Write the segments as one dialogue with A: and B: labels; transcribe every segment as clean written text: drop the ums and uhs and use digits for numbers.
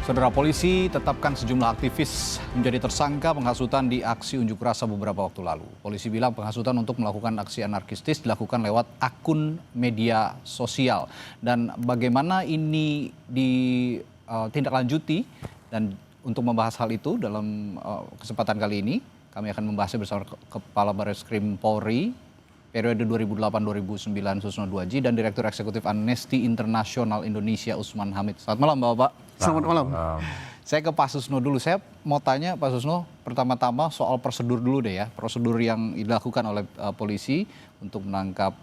A: Saudara, polisi tetapkan sejumlah aktivis menjadi tersangka penghasutan di aksi unjuk rasa beberapa waktu lalu. Polisi bilang penghasutan untuk melakukan aksi anarkistis dilakukan lewat akun media sosial. Dan bagaimana ini ditindaklanjuti, dan untuk membahas hal itu dalam kesempatan kali ini, kami akan membahasnya bersama Kepala Barreskrim Polri periode 2008-2009 Susno Duaji dan Direktur Eksekutif Amnesty International Indonesia Usman Hamid. Selamat malam Bapak.
B: Selamat malam.
A: Saya ke Pak Susno dulu. Saya mau tanya Pak Susno, pertama-tama soal prosedur dulu deh ya. Prosedur yang dilakukan oleh polisi untuk menangkap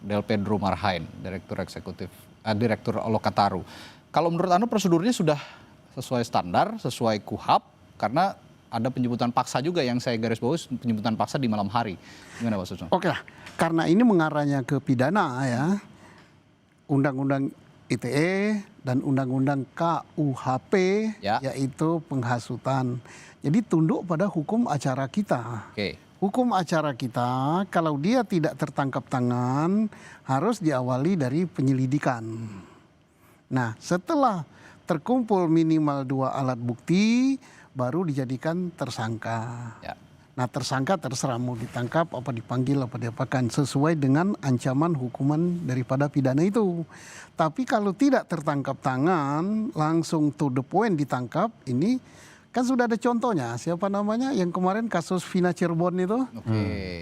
A: Del Pedro Marhain, Direktur Lokataru. Kalau menurut Anda prosedurnya sudah sesuai standar, sesuai KUHAP, karena ada penjemputan paksa juga yang saya garis bawahi, penjemputan paksa di malam hari. Gimana Pak Susno?
B: Oke lah, karena ini mengarahnya ke pidana ya, Undang-Undang ITE dan Undang-Undang KUHP, yaitu penghasutan. Jadi tunduk pada hukum acara kita. Hukum acara kita, kalau dia tidak tertangkap tangan, harus diawali dari penyelidikan. Nah, setelah terkumpul minimal 2 alat bukti, baru dijadikan tersangka. Nah, tersangka terserah mau ditangkap, apa dipanggil, apa diapakan, sesuai dengan ancaman hukuman daripada pidana itu. Tapi kalau tidak tertangkap tangan, langsung to the point ditangkap, ini kan sudah ada contohnya. Siapa namanya yang kemarin kasus Vina Cirebon itu?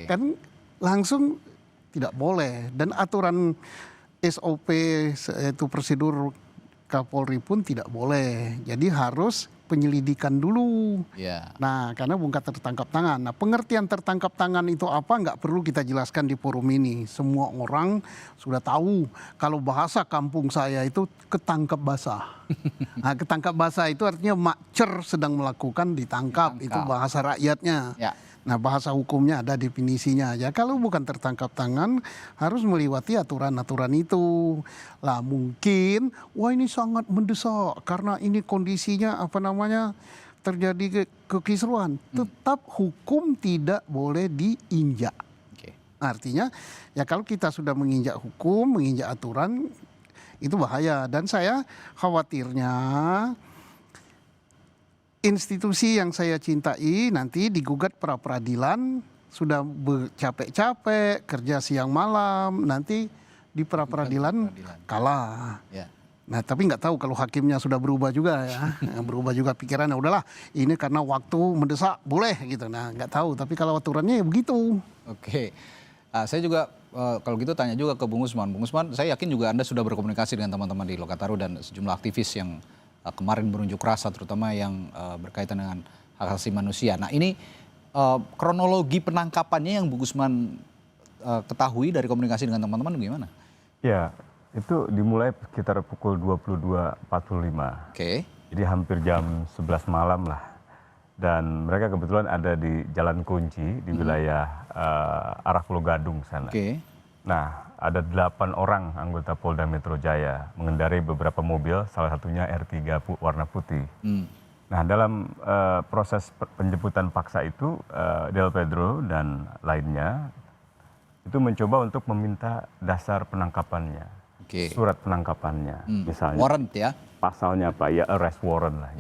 B: Kan langsung tidak boleh. Dan aturan SOP itu prosedur Kapolri pun tidak boleh. Jadi harus penyelidikan dulu. Nah, karena bukan tertangkap tangan. Nah, pengertian tertangkap tangan itu apa nggak perlu kita jelaskan di forum ini. Semua orang sudah tahu. Kalau bahasa kampung saya itu ketangkap basah. Nah, ketangkap basah itu artinya makcer sedang melakukan ditangkap. Itu bahasa rakyatnya. Nah, bahasa hukumnya ada definisinya. Ya, kalau bukan tertangkap tangan harus melewati aturan-aturan itu. Lah mungkin, wah ini sangat mendesak karena ini kondisinya terjadi kekisruhan. Tetap hukum tidak boleh diinjak. Artinya ya kalau kita sudah menginjak hukum, menginjak aturan, itu bahaya. Dan saya khawatirnya institusi yang saya cintai nanti digugat pra peradilan, sudah bercapek-capek, kerja siang malam, nanti di pra peradilan kalah. Nah, tapi nggak tahu kalau hakimnya sudah berubah juga ya, berubah juga pikirannya. Udahlah, ini karena waktu mendesak, boleh gitu. Nah, nggak tahu. Tapi kalau aturannya ya begitu.
A: Saya juga kalau gitu tanya juga ke Bung Usman. Bung Usman, saya yakin juga Anda sudah berkomunikasi dengan teman-teman di Lokataru dan sejumlah aktivis yang kemarin berunjuk rasa, terutama yang berkaitan dengan hak asasi manusia. Nah, ini kronologi penangkapannya yang Bung Usman ketahui dari komunikasi dengan teman-teman gimana?
C: Ya, itu dimulai sekitar pukul 22.45. Jadi hampir jam 11 malam lah. Dan mereka kebetulan ada di Jalan Kunci di wilayah arah Pulau Gadung sana. Nah, ada 8 orang anggota Polda Metro Jaya mengendarai beberapa mobil, salah satunya R3 warna putih. Nah, dalam proses penjemputan paksa itu, Del Pedro dan lainnya itu mencoba untuk meminta dasar penangkapannya, surat penangkapannya, misalnya.
A: Warrant ya?
C: Pasalnya apa? Ya arrest warrant lah.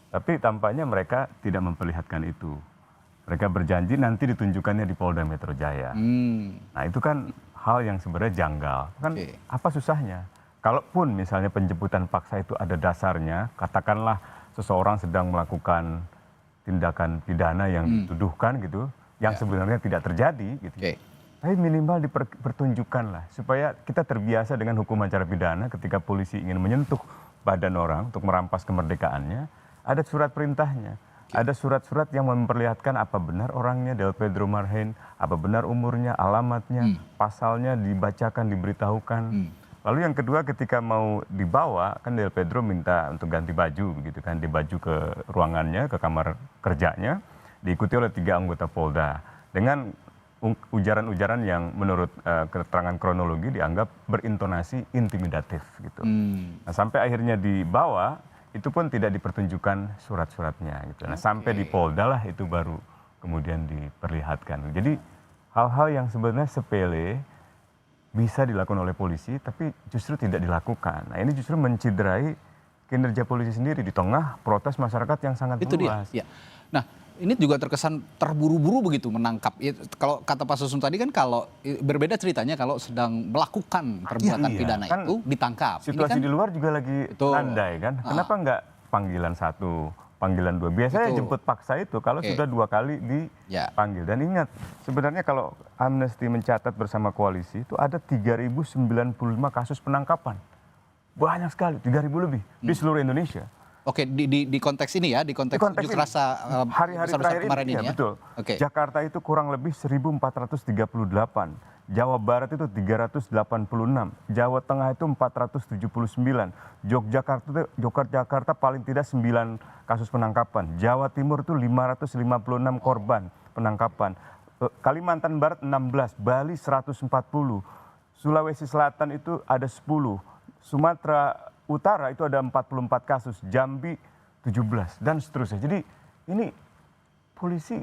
C: Tapi tampaknya mereka tidak memperlihatkan itu. Mereka berjanji nanti ditunjukkannya di Polda Metro Jaya. Nah, itu kan hal yang sebenarnya janggal. Kan apa susahnya? Kalaupun misalnya penjemputan paksa itu ada dasarnya, katakanlah seseorang sedang melakukan tindakan pidana yang dituduhkan gitu, yang sebenarnya tidak terjadi gitu. Tapi minimal dipertunjukkan lah, supaya kita terbiasa dengan hukum acara pidana ketika polisi ingin menyentuh badan orang untuk merampas kemerdekaannya, ada surat perintahnya. Ada surat-surat yang memperlihatkan apa benar orangnya Del Pedro Marhain, apa benar umurnya, alamatnya, pasalnya dibacakan, diberitahukan. Lalu yang kedua ketika mau dibawa, kan Del Pedro minta untuk ganti baju, begitu kan, di baju ke ruangannya, ke kamar kerjanya, diikuti oleh 3 anggota Polda. Dengan ujaran-ujaran yang menurut keterangan kronologi dianggap berintonasi intimidatif gitu. Nah, sampai akhirnya dibawa, itu pun tidak dipertunjukkan surat-suratnya gitu. Nah, sampai di Polda lah itu baru kemudian diperlihatkan. Jadi hal-hal yang sebenarnya sepele bisa dilakukan oleh polisi tapi justru tidak dilakukan. Nah, ini justru menciderai kinerja polisi sendiri di tengah protes masyarakat yang sangat
A: Itu
C: meluas.
A: dia. Ya. Nah, ini juga terkesan terburu-buru begitu menangkap. Kalau kata Pak Susno tadi kan kalau berbeda ceritanya kalau sedang melakukan perbuatan pidana
C: kan
A: itu ditangkap.
C: Situasi
A: Ini kan,
C: di luar juga lagi landai kan. Kenapa nggak panggilan 1, panggilan 2? Biasanya jemput paksa itu kalau sudah 2 kali dipanggil. Dan ingat, sebenarnya kalau Amnesty mencatat bersama koalisi itu ada 3.095 kasus penangkapan. Banyak sekali, 3.000 lebih di seluruh Indonesia.
A: Oke, di konteks ini ya, di konteks unjuk rasa
C: hari-hari terakhir
A: kemarin ini ya.
C: Betul.
A: Oke.
C: Jakarta itu kurang lebih 1.438, Jawa Barat itu 386, Jawa Tengah itu 479, Yogyakarta paling tidak 9 kasus penangkapan, Jawa Timur itu 556 korban penangkapan, Kalimantan Barat 16, Bali 140, Sulawesi Selatan itu ada 10, Sumatera Utara itu ada 44 kasus, Jambi 17 dan seterusnya. Jadi ini polisi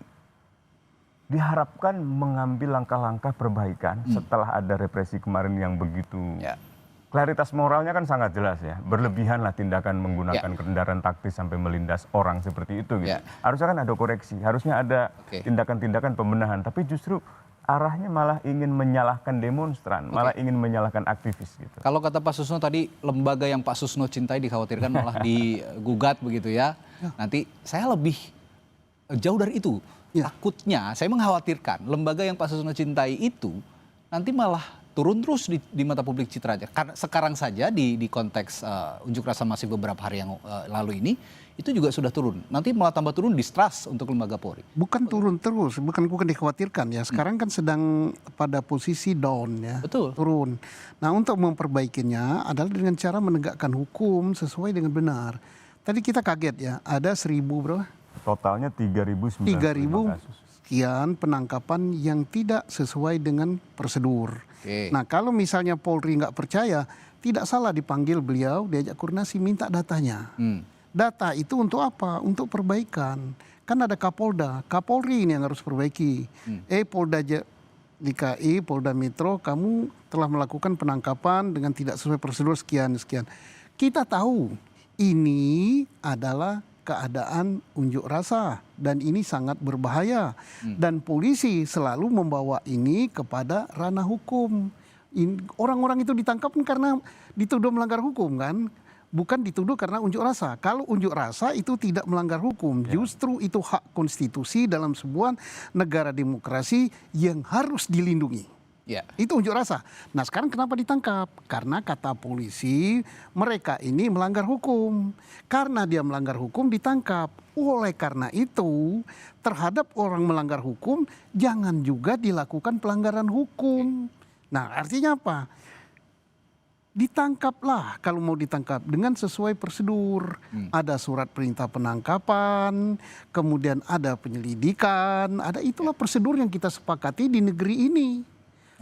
C: diharapkan mengambil langkah-langkah perbaikan setelah ada represi kemarin yang begitu. Klaritas moralnya kan sangat jelas ya, berlebihan lah tindakan menggunakan kendaraan taktis sampai melindas orang seperti itu gitu. Harusnya kan ada koreksi, harusnya ada tindakan-tindakan pembenahan, tapi justru arahnya malah ingin menyalahkan demonstran, malah ingin menyalahkan aktivis gitu.
A: Kalau kata Pak Susno tadi, lembaga yang Pak Susno cintai dikhawatirkan malah digugat begitu ya. Nanti saya lebih jauh dari itu. Takutnya, saya mengkhawatirkan lembaga yang Pak Susno cintai itu nanti malah turun terus di mata publik citranya. Karena sekarang saja di konteks unjuk rasa masih beberapa hari yang lalu ini, itu juga sudah turun. Nanti malah tambah turun distrust untuk lembaga Polri.
B: Bukan turun terus, bukan dikhawatirkan ya. Sekarang kan sedang pada posisi down ya.
A: Betul.
B: Turun. Nah, untuk memperbaikinya adalah dengan cara menegakkan hukum sesuai dengan benar. Tadi kita kaget ya, ada 1.000 berapa?
C: Totalnya 3.095 kasus.
B: Sekian penangkapan yang tidak sesuai dengan prosedur. Nah, kalau misalnya Polri nggak percaya, tidak salah dipanggil beliau, diajak koordinasi, minta datanya. Data itu untuk apa? Untuk perbaikan. Kan ada Kapolda, Kapolri ini yang harus perbaiki. Polda DKI, Polda Metro, kamu telah melakukan penangkapan dengan tidak sesuai prosedur sekian. Kita tahu ini adalah keadaan unjuk rasa dan ini sangat berbahaya. Dan polisi selalu membawa ini kepada ranah hukum. Orang-orang itu ditangkap karena dituduh melanggar hukum kan? Bukan dituduh karena unjuk rasa. Kalau unjuk rasa itu tidak melanggar hukum. Justru itu hak konstitusi dalam sebuah negara demokrasi yang harus dilindungi. Itu unjuk rasa. Nah, sekarang kenapa ditangkap? Karena kata polisi mereka ini melanggar hukum. Karena dia melanggar hukum ditangkap. Oleh karena itu terhadap orang melanggar hukum jangan juga dilakukan pelanggaran hukum. Nah, artinya apa? Ditangkaplah kalau mau ditangkap dengan sesuai prosedur. Ada surat perintah penangkapan, kemudian ada penyelidikan, itulah prosedur yang kita sepakati di negeri ini.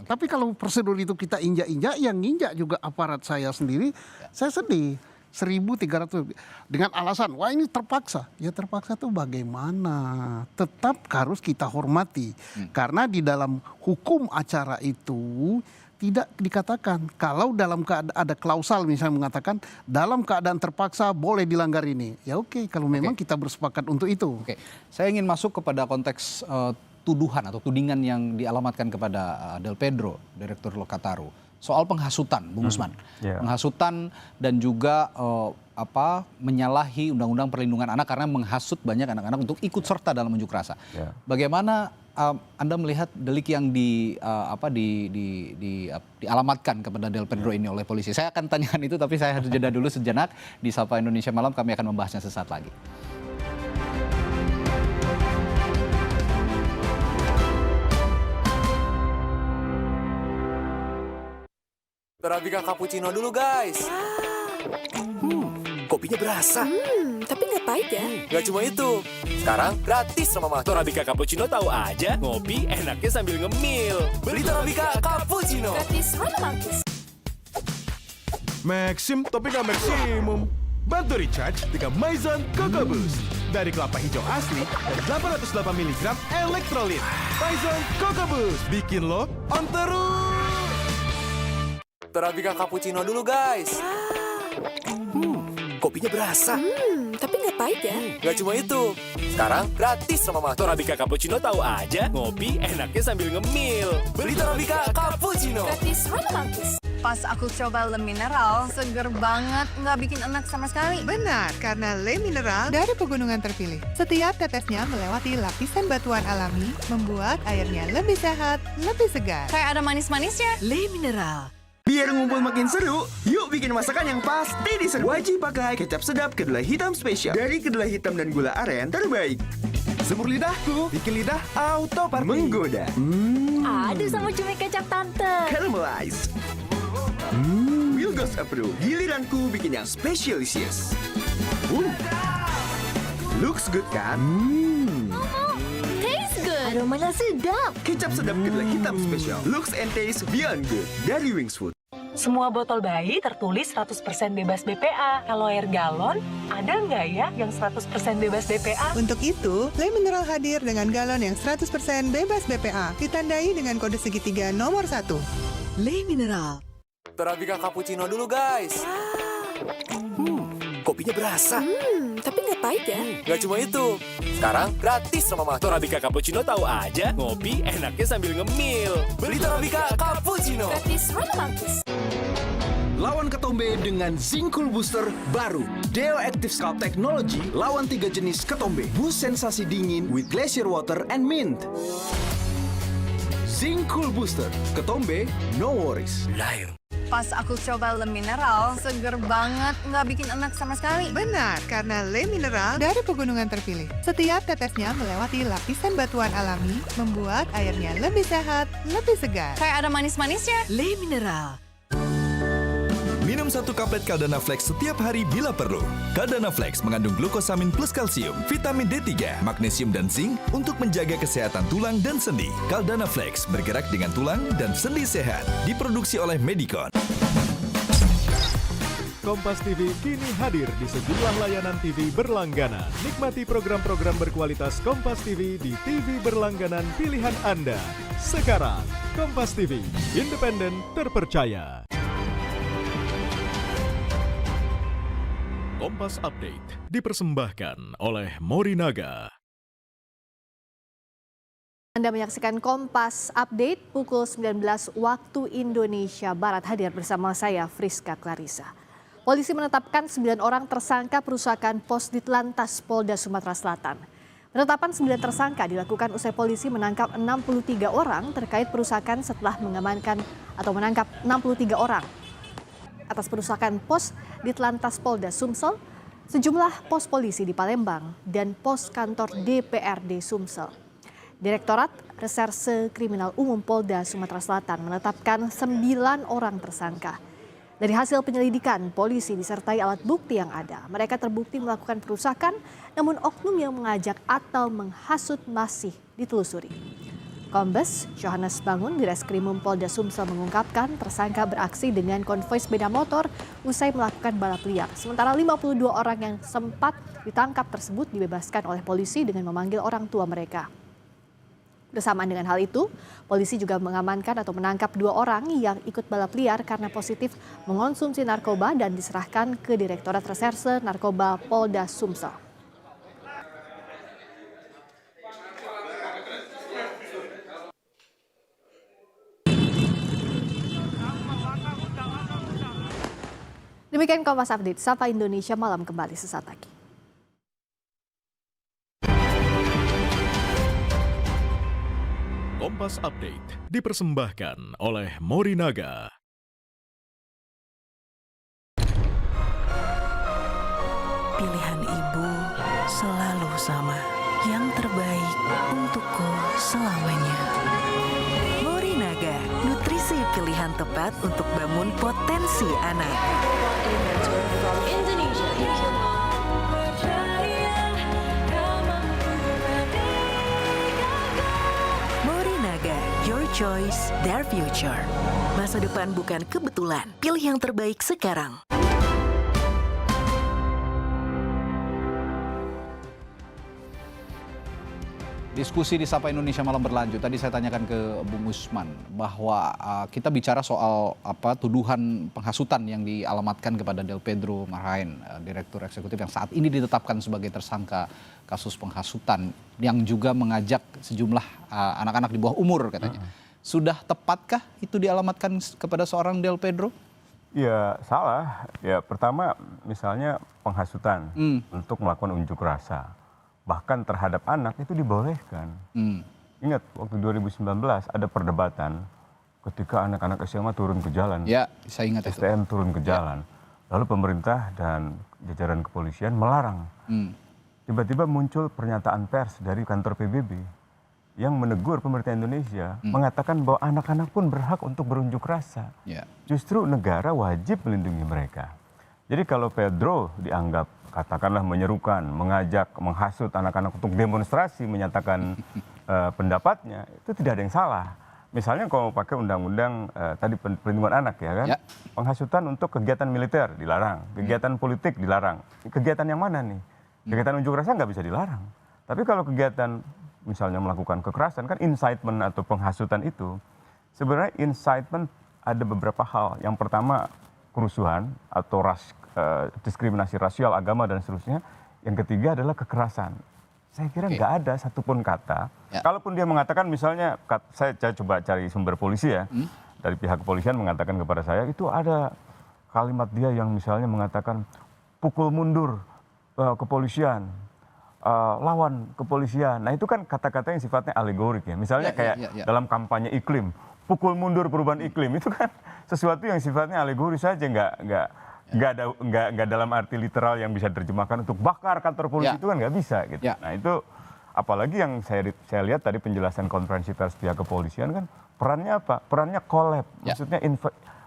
B: Tapi kalau prosedur itu kita injak-injak, yang nginjak juga aparat saya sendiri, saya sedih. 1.300 dengan alasan, wah ini terpaksa. Ya terpaksa tuh bagaimana? Tetap harus kita hormati. Karena di dalam hukum acara itu tidak dikatakan kalau dalam keadaan ada klausal misalnya mengatakan dalam keadaan terpaksa boleh dilanggar ini. Ya oke, kalau memang kita bersepakat untuk itu.
A: Saya ingin masuk kepada konteks tuduhan atau tudingan yang dialamatkan kepada Del Pedro, Direktur Lokataru, soal penghasutan, Bung Usman. Penghasutan dan juga menyalahi Undang-Undang Perlindungan Anak karena menghasut banyak anak-anak untuk ikut serta dalam unjuk rasa. Bagaimana Anda melihat delik yang dialamatkan kepada Del Pedro ini oleh polisi? Saya akan tanyakan itu, tapi saya harus jeda dulu sejenak. Di Sapa Indonesia Malam kami akan membahasnya sesaat lagi.
D: Torabika cappuccino dulu guys. Kopinya berasa.
E: Tapi nggak pahit ya?
D: Gak cuma itu. Sekarang gratis sama Mama.
F: Torabika cappuccino tahu aja, ngopi enaknya sambil ngemil.
D: Beli Torabika cappuccino.
E: Gratis mana manggis?
G: Maxim tapi nggak maksimum. Bantu recharge dengan Maison Coco Boost. Dari kelapa hijau asli dan 808 mg elektrolit. Maison Coco Boost bikin lo on terus.
D: Torabika cappuccino dulu guys. kopinya berasa.
E: Tapi nggak pahit ya?
D: Gak cuma itu, sekarang gratis sama Maki.
F: Torabika Cappuccino tahu aja, ngopi enaknya sambil ngemil.
D: Beli Torabika Cappuccino.
E: Gratis mana Manggis?
H: Pas aku coba Le Mineral, seger banget, nggak bikin enak sama sekali.
I: Benar, karena Le Mineral dari pegunungan terpilih. Setiap tetesnya melewati lapisan batuan alami, membuat airnya lebih sehat, lebih segar.
H: Kayak ada manis-manisnya.
J: Le Mineral.
K: Biar ngumpul makin seru, yuk bikin masakan yang pasti diserbu. Wajib pakai kecap sedap kedelai hitam spesial. Dari kedelai hitam dan gula aren terbaik.
G: Semur lidahku, bikin lidah auto party.
K: Menggoda.
E: Aduh sama cumi kecap tante.
K: Caramelize. Wilgos approve. Giliranku bikin yang specialisius. Looks good kan?
E: Taste good. Aromanya sedap.
K: Kecap sedap kedelai hitam spesial. Looks and taste beyond good. Dari Wings Food.
J: Semua botol bayi tertulis 100% bebas BPA. Kalau air galon, ada nggak ya yang 100% bebas BPA?
I: Untuk itu, Le Mineral hadir dengan galon yang 100% bebas BPA, ditandai dengan kode segitiga nomor 1.
J: Le Mineral.
D: Torabika Cappuccino dulu guys. Kopinya berasa.
E: Tapi nggak pahit ya?
D: Gak cuma itu, sekarang gratis sama Maki.
F: Torabika Cappuccino tahu aja, ngopi enaknya sambil ngemil.
D: Beli Torabika Cappuccino.
E: Gratis mana Manggis?
G: Lawan ketombe dengan Zinc Cool Booster baru. Deo Active Scalp Technology lawan 3 jenis ketombe. Boost sensasi dingin with glacier water and mint. Zinc Cool Booster. Ketombe, no worries.
F: Lain.
H: Pas aku coba Le Mineral, seger banget, nggak bikin enak sama sekali.
I: Benar, karena Le Mineral dari pegunungan terpilih. Setiap tetesnya melewati lapisan batuan alami, membuat airnya lebih sehat, lebih segar.
H: Kayak ada manis-manisnya.
J: Le Mineral.
L: Minum 1 kaplet Caldana Flex setiap hari bila perlu. Caldana Flex mengandung glukosamin plus kalsium, vitamin D3, magnesium dan zinc untuk menjaga kesehatan tulang dan sendi. Caldana Flex bergerak dengan tulang dan sendi sehat. Diproduksi oleh Medicon.
G: Kompas TV kini hadir di sejumlah layanan TV berlangganan. Nikmati program-program berkualitas Kompas TV di TV berlangganan pilihan Anda. Sekarang, Kompas TV, independen, terpercaya. Kompas Update dipersembahkan oleh Morinaga.
M: Anda menyaksikan Kompas Update pukul 19 waktu Indonesia Barat. Hadir bersama saya Friska Clarissa. Polisi menetapkan 9 orang tersangka perusakan pos Ditlantas Polda Sumatera Selatan. Penetapan 9 tersangka dilakukan usai polisi menangkap 63 orang terkait perusakan setelah mengamankan atau menangkap 63 orang atas perusakan pos Ditlantas Polda Sumsel, sejumlah pos polisi di Palembang, dan pos kantor DPRD Sumsel. Direktorat Reserse Kriminal Umum Polda Sumatera Selatan menetapkan 9 orang tersangka. Dari hasil penyelidikan, polisi disertai alat bukti yang ada. Mereka terbukti melakukan perusakan, namun oknum yang mengajak atau menghasut masih ditelusuri. Kombes Johannes Bangun di Reskrimum Polda Sumsel mengungkapkan tersangka beraksi dengan konvoi sepeda motor usai melakukan balap liar. Sementara 52 orang yang sempat ditangkap tersebut dibebaskan oleh polisi dengan memanggil orang tua mereka. Bersamaan dengan hal itu, polisi juga mengamankan atau menangkap 2 orang yang ikut balap liar karena positif mengonsumsi narkoba dan diserahkan ke Direktorat Reserse Narkoba Polda Sumsel. Demikian Kompas Update, Sapa Indonesia Malam kembali sesaat lagi.
G: Kompas Update dipersembahkan oleh Morinaga.
J: Pilihan ibu selalu sama, yang terbaik untukku selamanya. Morinaga, nutrisi pilihan tepat untuk bangun potensi anak. Morinaga, your choice, their future. Masa depan bukan kebetulan, pilih yang terbaik sekarang.
A: Diskusi di Sapa Indonesia Malam berlanjut. Tadi saya tanyakan ke Bung Usman bahwa kita bicara soal tuduhan penghasutan yang dialamatkan kepada Del Pedro Marhain, Direktur Eksekutif yang saat ini ditetapkan sebagai tersangka kasus penghasutan yang juga mengajak sejumlah anak-anak di bawah umur katanya. Sudah tepatkah itu dialamatkan kepada seorang Del Pedro?
C: Ya salah. Ya pertama misalnya penghasutan untuk melakukan unjuk rasa. Bahkan terhadap anak itu dibolehkan. Ingat waktu 2019 ada perdebatan ketika anak-anak SMA turun ke jalan.
A: Ya, saya ingat itu.
C: STM turun ke jalan. Lalu pemerintah dan jajaran kepolisian melarang. Tiba-tiba muncul pernyataan pers dari kantor PBB yang menegur pemerintah Indonesia, mengatakan bahwa anak-anak pun berhak untuk berunjuk rasa. Justru negara wajib melindungi mereka. Jadi kalau Pedro dianggap katakanlah menyerukan, mengajak, menghasut anak-anak untuk demonstrasi, menyatakan pendapatnya, itu tidak ada yang salah. Misalnya kalau pakai undang-undang tadi perlindungan anak ya kan, penghasutan untuk kegiatan militer dilarang, kegiatan politik dilarang. Kegiatan yang mana nih? Kegiatan unjuk rasa nggak bisa dilarang. Tapi kalau kegiatan misalnya melakukan kekerasan, kan incitement atau penghasutan itu, sebenarnya incitement ada beberapa hal. Yang pertama kerusuhan atau diskriminasi rasial, agama dan seterusnya. Yang ketiga adalah kekerasan. Saya kira nggak ada satupun kata. Kalaupun dia mengatakan misalnya, saya coba cari sumber polisi ya, dari pihak kepolisian mengatakan kepada saya itu ada kalimat dia yang misalnya mengatakan pukul mundur kepolisian, lawan kepolisian. Nah itu kan kata-kata yang sifatnya alegorik ya. Misalnya kayak dalam kampanye iklim, pukul mundur perubahan iklim itu kan sesuatu yang sifatnya alegoris saja, nggak dalam arti literal yang bisa diterjemahkan untuk bakar kantor polisi itu kan nggak bisa gitu. Nah itu apalagi yang saya lihat tadi penjelasan konferensi pers pihak kepolisian kan perannya apa? Perannya collab, maksudnya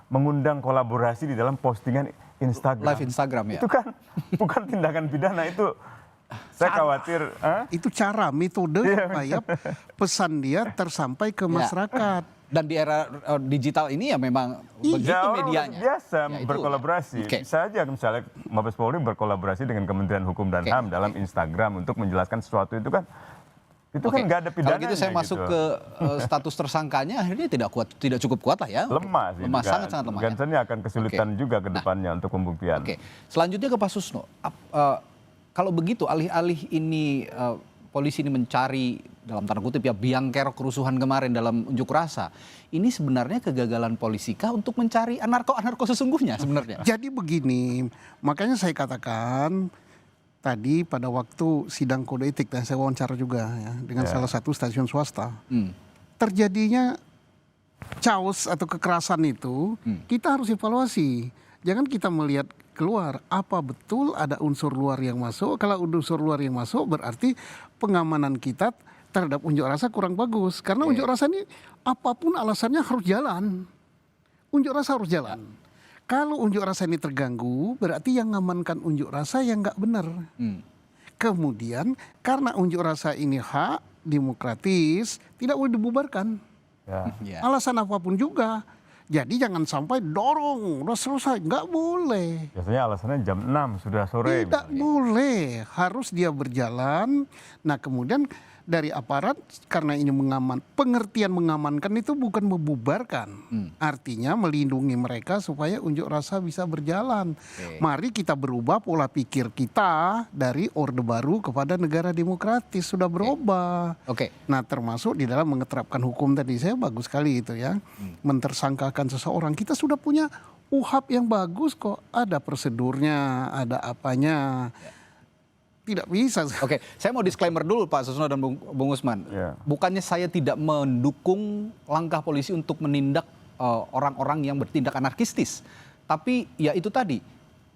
C: mengundang kolaborasi di dalam postingan Instagram.
A: Live Instagram ya.
C: Itu kan bukan tindakan pidana itu. Saya khawatir.
B: Itu cara, metode supaya pesan dia tersampai ke masyarakat.
A: Dan di era digital ini ya memang begitu medianya.
C: Biasa berkolaborasi. Bisa aja misalnya Mabes Polri berkolaborasi dengan Kementerian Hukum dan HAM dalam Instagram untuk menjelaskan sesuatu itu kan nggak ada pidananya.
A: Kalau gitu saya masuk ke status tersangkanya akhirnya tidak cukup kuat lah ya.
C: Lemah sih.
A: Lemah, sangat lemah.
C: Gansannya akan kesulitan juga ke depannya untuk pembuktian.
A: Selanjutnya ke Pak Susno. Kalau begitu alih-alih ini polisi ini mencari dalam tanda kutip ya biang kerok kerusuhan kemarin dalam unjuk rasa. Ini sebenarnya kegagalan polisi kah untuk mencari anarko sesungguhnya sebenarnya?
B: Jadi begini, makanya saya katakan tadi pada waktu sidang kode etik dan saya wawancara juga ya dengan salah satu stasiun swasta. Terjadinya chaos atau kekerasan itu kita harus evaluasi. Jangan kita melihat keluar, apa betul ada unsur luar yang masuk. Kalau unsur luar yang masuk berarti pengamanan kita terhadap unjuk rasa kurang bagus. Karena unjuk rasa ini apapun alasannya harus jalan. Unjuk rasa harus jalan. Kalau unjuk rasa ini terganggu berarti yang mengamankan unjuk rasa yang nggak benar. Kemudian karena unjuk rasa ini hak demokratis tidak boleh dibubarkan. Alasan apapun juga. Jadi jangan sampai dorong, udah selesai, nggak boleh.
C: Biasanya alasannya jam 6 sudah sore.
B: Tidak boleh, harus dia berjalan. Nah kemudian dari aparat karena ini pengertian mengamankan itu bukan membubarkan. Artinya melindungi mereka supaya unjuk rasa bisa berjalan. Mari kita berubah pola pikir kita dari Orde Baru kepada negara demokratis, sudah berubah. Nah termasuk di dalam mengeterapkan hukum tadi saya bagus sekali itu ya. Mentersangkakan seseorang, kita sudah punya UHAP yang bagus kok. Ada prosedurnya, ada apanya. Tidak bisa.
A: Saya mau disclaimer dulu Pak Susno dan Bung Usman. Bukannya saya tidak mendukung langkah polisi untuk menindak orang-orang yang bertindak anarkistis. Tapi ya itu tadi,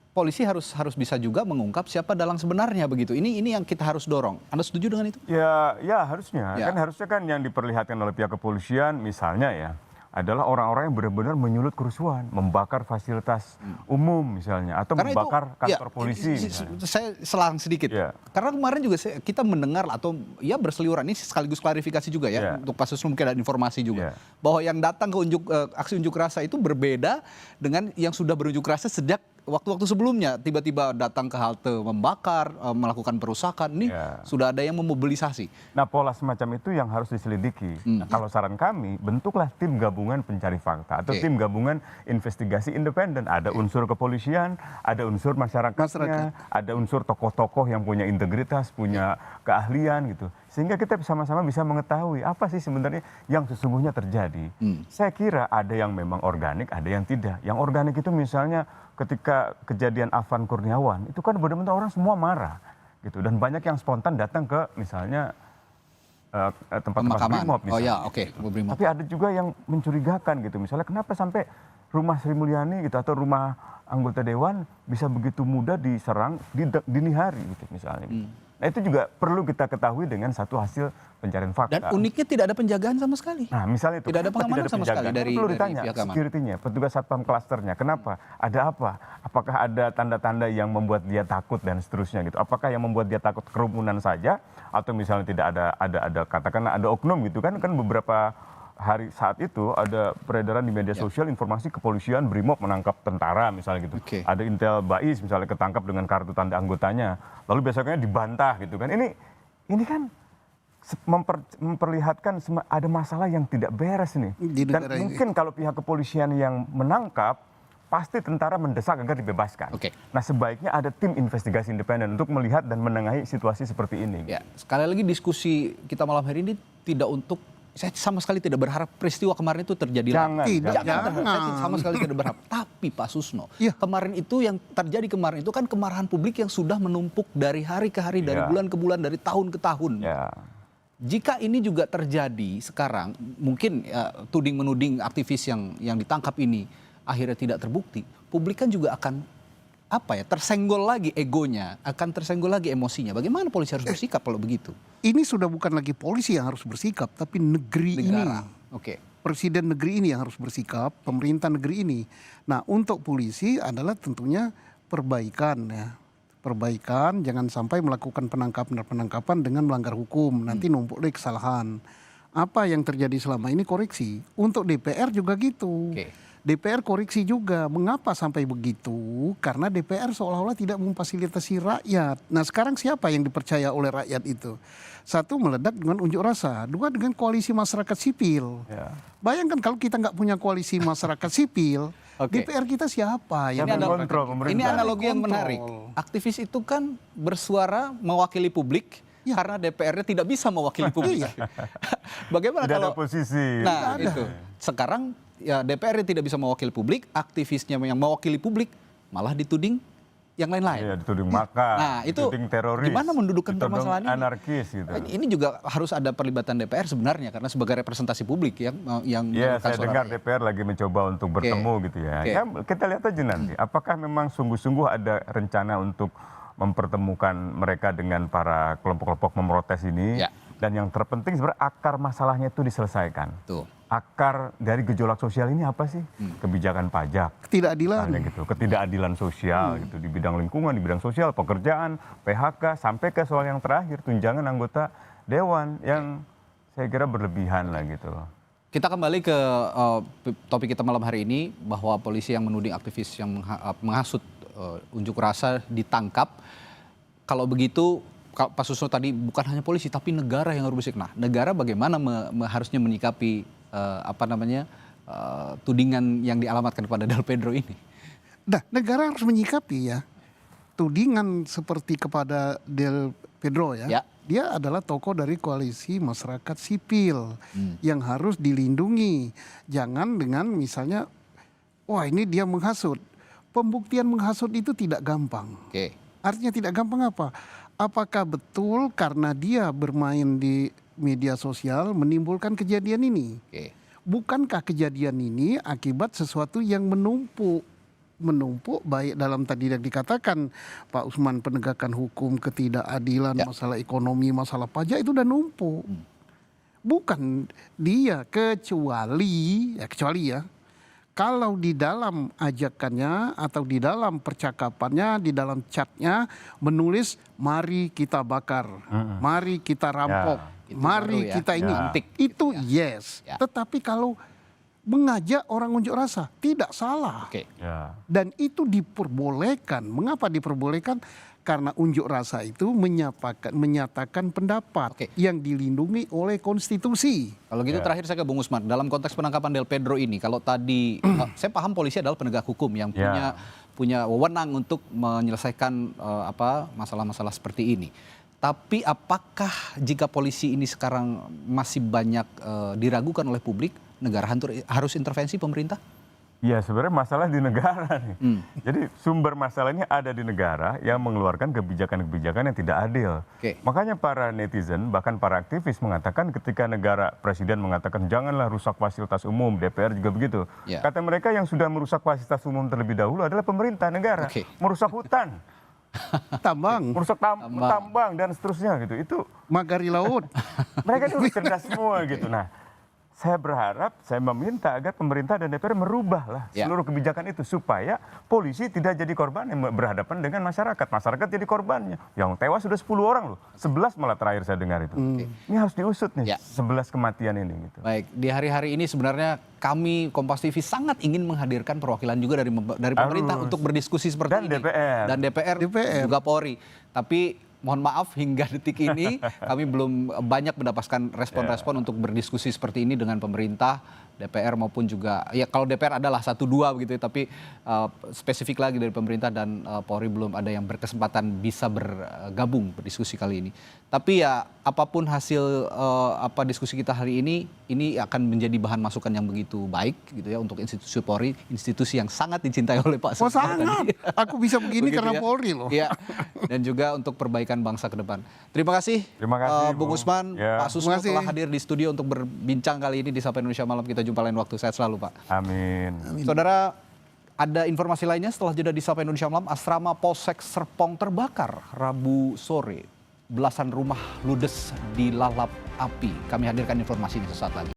A: polisi harus bisa juga mengungkap siapa dalang sebenarnya begitu. Ini yang kita harus dorong. Anda setuju dengan itu?
C: Ya harusnya. Kan harusnya kan yang diperlihatkan oleh pihak kepolisian misalnya ya adalah orang-orang yang benar-benar menyulut kerusuhan, membakar fasilitas umum misalnya, atau karena membakar kantor polisi.
A: Saya selang sedikit, karena kemarin juga kita mendengar atau ya berseliweran, ini sekaligus klarifikasi juga ya, untuk Pak Susno mungkin ada informasi juga, bahwa yang datang ke aksi unjuk rasa itu berbeda dengan yang sudah berunjuk rasa sejak waktu-waktu sebelumnya tiba-tiba datang ke halte membakar, melakukan perusakan, ini sudah ada yang memobilisasi.
C: Nah, pola semacam itu yang harus diselidiki. Nah, kalau saran kami, bentuklah tim gabungan pencari fakta atau tim gabungan investigasi independen. Ada unsur kepolisian, ada unsur masyarakatnya, ada unsur tokoh-tokoh yang punya integritas, punya keahlian gitu. Sehingga kita sama-sama bisa mengetahui apa sih sebenarnya yang sesungguhnya terjadi. Saya kira ada yang memang organik, ada yang tidak. Yang organik itu misalnya ketika kejadian Afan Kurniawan, itu kan benar-benar orang semua marah gitu, dan banyak yang spontan datang ke misalnya tempat-tempat Brimob misalnya.
A: Brimob.
C: Tapi ada juga yang mencurigakan gitu, misalnya kenapa sampai rumah Sri Mulyani gitu atau rumah anggota dewan bisa begitu mudah diserang di dini hari gitu misalnya. Nah, itu juga perlu kita ketahui dengan satu hasil pencarian fakta.
A: Dan uniknya tidak ada penjagaan sama sekali.
C: Nah, misalnya itu.
A: Tidak ada pengamanan sama sekali dari
C: perlu ditanya
A: pihak keamanan.
C: security-nya, petugas satpam klasternya. Kenapa? Ada apa? Apakah ada tanda-tanda yang membuat dia takut dan seterusnya gitu? Apakah yang membuat dia takut kerumunan saja atau misalnya tidak ada katakanlah ada oknum gitu kan beberapa hari saat itu ada peredaran di media sosial informasi kepolisian Brimob menangkap tentara misalnya gitu. Ada Intel Bais misalnya ketangkap dengan kartu tanda anggotanya. Lalu besoknya dibantah gitu kan. Ini kan memperlihatkan ada masalah yang tidak beres nih. Dan mungkin kalau pihak kepolisian yang menangkap pasti tentara mendesak agar dibebaskan. Nah, sebaiknya ada tim investigasi independen untuk melihat dan menengahi situasi seperti ini.
A: Ya, sekali lagi diskusi kita malam hari ini tidak untuk, saya sama sekali tidak berharap peristiwa kemarin itu terjadi lagi. Jangan. Saya sama sekali tidak berharap. Tapi Pak Susno, kemarin itu yang terjadi kemarin itu kan kemarahan publik yang sudah menumpuk dari hari ke hari, dari bulan ke bulan, dari tahun ke tahun. Jika ini juga terjadi sekarang, mungkin tuding-menuding aktivis yang ditangkap ini akhirnya tidak terbukti, publik kan juga akan tersenggol lagi egonya, akan tersenggol lagi emosinya. Bagaimana polisi harus bersikap kalau begitu?
B: Ini sudah bukan lagi polisi yang harus bersikap, tapi negara ini. Presiden negeri ini yang harus bersikap, pemerintah negeri ini. Nah, untuk polisi adalah tentunya perbaikan ya. Perbaikan, jangan sampai melakukan penangkapan dengan melanggar hukum, nanti numpuk lagi kesalahan. Apa yang terjadi selama ini koreksi. Untuk DPR juga gitu. DPR koreksi juga. Mengapa sampai begitu? Karena DPR seolah-olah tidak memfasilitasi rakyat. Nah, sekarang siapa yang dipercaya oleh rakyat itu? Satu, meledak dengan unjuk rasa. Dua, dengan koalisi masyarakat sipil. Bayangkan kalau kita nggak punya koalisi masyarakat sipil, DPR kita siapa?
A: Ini analogi yang menarik. Aktivis itu kan bersuara mewakili publik, karena DPR-nya tidak bisa mewakili publik. Bagaimana
C: tidak
A: kalau
C: ada posisi?
A: Nah, itu. Sekarang ya DPR tidak bisa mewakili publik, aktivisnya yang mewakili publik malah dituding yang lain-lain.
C: Iya, dituding makar,
A: nah, itu
C: dituding teroris,
A: gimana mendudukkan permasalahan ini?
C: Anarkis gitu.
A: Ini juga harus ada perlibatan DPR sebenarnya karena sebagai representasi publik yang
C: saya dengar DPR lagi mencoba untuk bertemu gitu ya. Ya, kita lihat aja nanti apakah memang sungguh-sungguh ada rencana untuk mempertemukan mereka dengan para kelompok-kelompok memprotes ini. Dan yang terpenting sebenarnya akar masalahnya itu diselesaikan. Akar dari gejolak sosial ini apa sih? Kebijakan pajak,
B: ketidakadilan
C: gitu, ketidakadilan sosial gitu di bidang lingkungan, di bidang sosial, pekerjaan, PHK, sampai ke soal yang terakhir tunjangan anggota dewan yang saya kira berlebihan lah gitu.
A: Kita kembali ke topik kita malam hari ini bahwa polisi yang menuding aktivis yang menghasut unjuk rasa ditangkap. Kalau begitu Pak Susno tadi bukan hanya polisi tapi negara yang harus bersikap. Nah, negara bagaimana harusnya menyikapi tudingan yang dialamatkan kepada Del Pedro ini?
B: Nah, negara harus menyikapi ya tudingan seperti kepada Del Pedro ya. Dia adalah tokoh dari koalisi masyarakat sipil yang harus dilindungi. Jangan dengan misalnya, wah ini dia menghasut. Pembuktian menghasut itu tidak gampang. Artinya tidak gampang apa? Apakah betul karena dia bermain di media sosial menimbulkan kejadian ini? Bukankah kejadian ini akibat sesuatu yang menumpuk baik dalam tadi yang dikatakan Pak Usman penegakan hukum, ketidakadilan, masalah ekonomi, masalah pajak itu udah numpuk. Bukan dia kecuali ya kalau di dalam ajakannya atau di dalam percakapannya, di dalam chatnya menulis mari kita bakar, mari kita rampok, mari kita ini. Itu yes. Tetapi kalau mengajak orang unjuk rasa. Tidak salah.
C: Ya.
B: Dan itu diperbolehkan. Mengapa diperbolehkan? Karena unjuk rasa itu menyatakan pendapat yang dilindungi oleh konstitusi.
A: Kalau gitu terakhir saya ke Bung Usman, dalam konteks penangkapan Del Pedro ini, kalau tadi saya paham polisi adalah penegak hukum yang punya wewenang untuk menyelesaikan masalah-masalah seperti ini. Tapi apakah jika polisi ini sekarang masih banyak diragukan oleh publik, negara harus intervensi pemerintah?
C: Ya sebenarnya masalah di negara nih. Jadi sumber masalahnya ada di negara yang mengeluarkan kebijakan-kebijakan yang tidak adil. Makanya para netizen bahkan para aktivis mengatakan ketika negara presiden mengatakan janganlah rusak fasilitas umum, DPR juga begitu. Kata mereka yang sudah merusak fasilitas umum terlebih dahulu adalah pemerintah negara. Merusak hutan.
B: Tambang.
C: Merusak tambang dan seterusnya gitu. Itu
B: magari laut.
C: Mereka itu cerdas semua gitu. Nah, saya berharap, saya meminta agar pemerintah dan DPR merubahlah seluruh kebijakan itu supaya polisi tidak jadi korban yang berhadapan dengan masyarakat. Masyarakat jadi korbannya. Yang tewas sudah 10 orang loh. 11 malah terakhir saya dengar itu. Ini harus diusut nih 11 kematian ini gitu.
A: Baik, di hari-hari ini sebenarnya kami Kompas TV sangat ingin menghadirkan perwakilan juga dari pemerintah untuk berdiskusi seperti ini. Dan DPR juga Polri. Tapi mohon maaf hingga detik ini kami belum banyak mendapatkan respon-respon untuk berdiskusi seperti ini dengan pemerintah, DPR maupun juga ya kalau DPR adalah 1-2 begitu ya, tapi spesifik lagi dari pemerintah dan Polri belum ada yang berkesempatan bisa bergabung berdiskusi kali ini. Tapi ya apapun hasil diskusi kita hari ini akan menjadi bahan masukan yang begitu baik gitu ya untuk institusi Polri, institusi yang sangat dicintai oleh Pak
B: Setio tadi. Aku bisa begini karena Polri loh.
A: Iya. Dan juga untuk perbaikan bangsa ke depan. Terima kasih Bung Usman, Pak Susno telah hadir di studio untuk berbincang kali ini di Sapa Indonesia Malam. Kita jumpa lain waktu. Sehat selalu Pak.
C: Amin.
A: Saudara, ada informasi lainnya setelah jeda di Sapa Indonesia Malam. Asrama Polsek Serpong terbakar Rabu sore. Belasan rumah ludes dilalap api. Kami hadirkan informasi ini sesaat lagi.